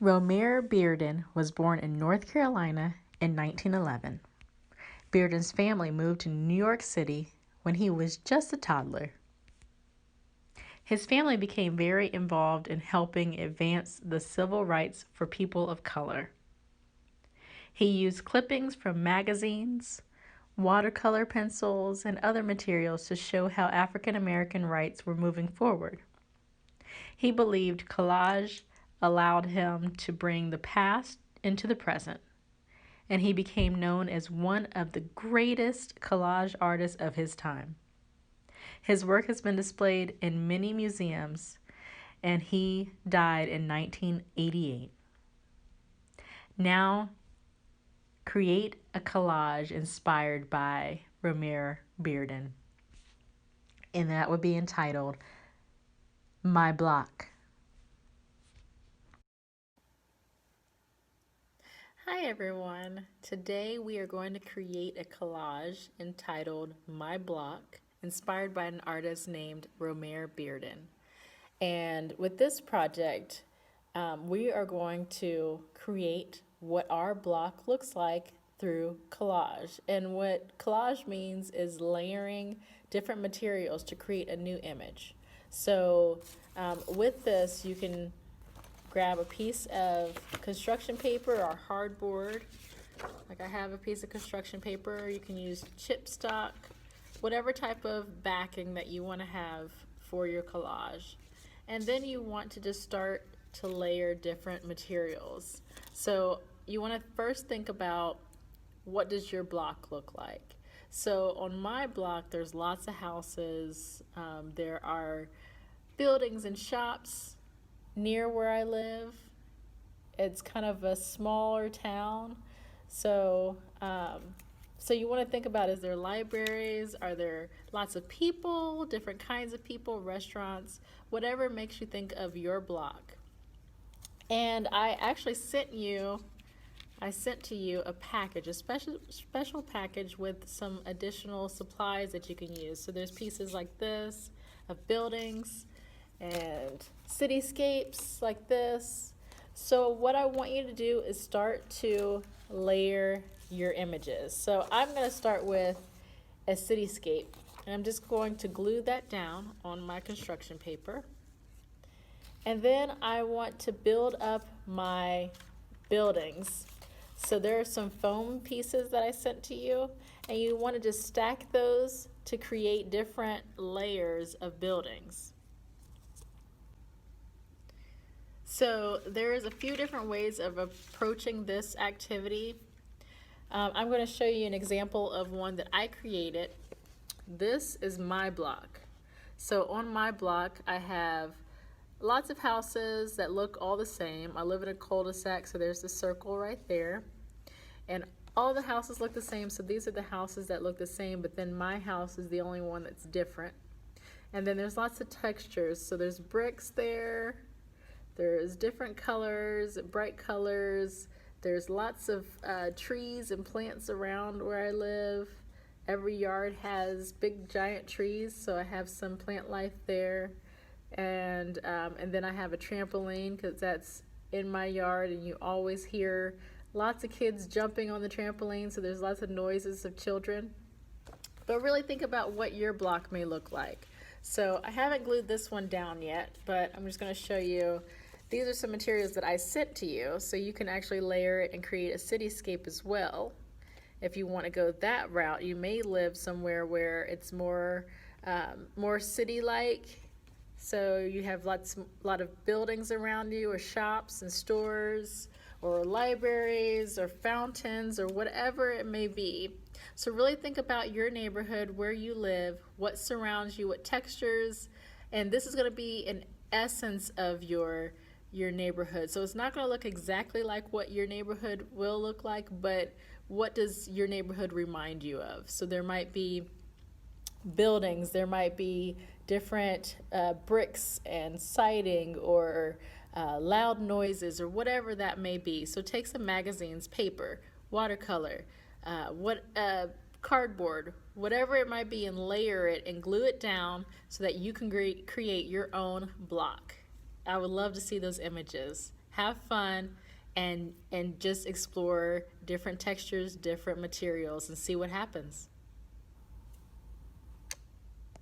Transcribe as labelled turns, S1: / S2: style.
S1: Romare Bearden was born in North Carolina in 1911. Bearden's family moved to New York City when he was just a toddler. His family became very involved in helping advance the civil rights for people of color. He used clippings from magazines, watercolor pencils, and other materials to show how African American rights were moving forward. He believed collage allowed him to bring the past into the present, and he became known as one of the greatest collage artists of his time. His work has been displayed in many museums, and he died in 1988. Now, create a collage inspired by Romare Bearden, and that would be entitled My Block. Hi everyone. Today we are going to create a collage entitled My Block, inspired by an artist named Romare Bearden. And with this project, we are going to create what our block looks like through collage. And what collage means is layering different materials to create a new image. So with this, you can grab a piece of construction paper or hardboard. Like I have a piece of construction paper. You can use chipstock, whatever type of backing that you want to have for your collage. And then you want to just start to layer different materials. So you want to first think about, what does your block look like? So on my block, there's lots of houses. There are buildings and shops near where I live. It's kind of a smaller town. So you want to think about, is there libraries? Are there lots of people, different kinds of people, restaurants, whatever makes you think of your block. And I actually sent to you a package, a special package with some additional supplies that you can use. So there's pieces like this of buildings and cityscapes like this. So what I want you to do is start to layer your images. So I'm going to start with a cityscape, and I'm just going to glue that down on my construction paper. And then I want to build up my buildings. So there are some foam pieces that I sent to you, and you want to just stack those to create different layers of buildings. So there's a few different ways of approaching this activity. I'm going to show you an example of one that I created. This is my block. So on my block, I have lots of houses that look all the same. I live in a cul-de-sac, so there's the circle right there. And all the houses look the same, so these are the houses that look the same, but then my house is the only one that's different. And then there's lots of textures. So there's bricks there. There's different colors, bright colors. There's lots of trees and plants around where I live. Every yard has big giant trees, so I have some plant life there. And then I have a trampoline because that's in my yard, and you always hear lots of kids jumping on the trampoline, so there's lots of noises of children. But really think about what your block may look like. So I haven't glued this one down yet, but I'm just going to show you. These are some materials that I sent to you, so you can actually layer it and create a cityscape as well. If you want to go that route, you may live somewhere where it's more city-like. So you have a lot of buildings around you, or shops and stores, or libraries, or fountains, or whatever it may be. So really think about your neighborhood, where you live, what surrounds you, what textures, and this is going to be an essence of your neighborhood. So it's not going to look exactly like what your neighborhood will look like, but what does your neighborhood remind you of? So there might be buildings, there might be different bricks and siding, or loud noises, or whatever that may be. So take some magazines, paper, watercolor, cardboard, whatever it might be, and layer it and glue it down so that you can create your own block. I would love to see those images. have fun, and just explore different textures, different materials, and see what happens.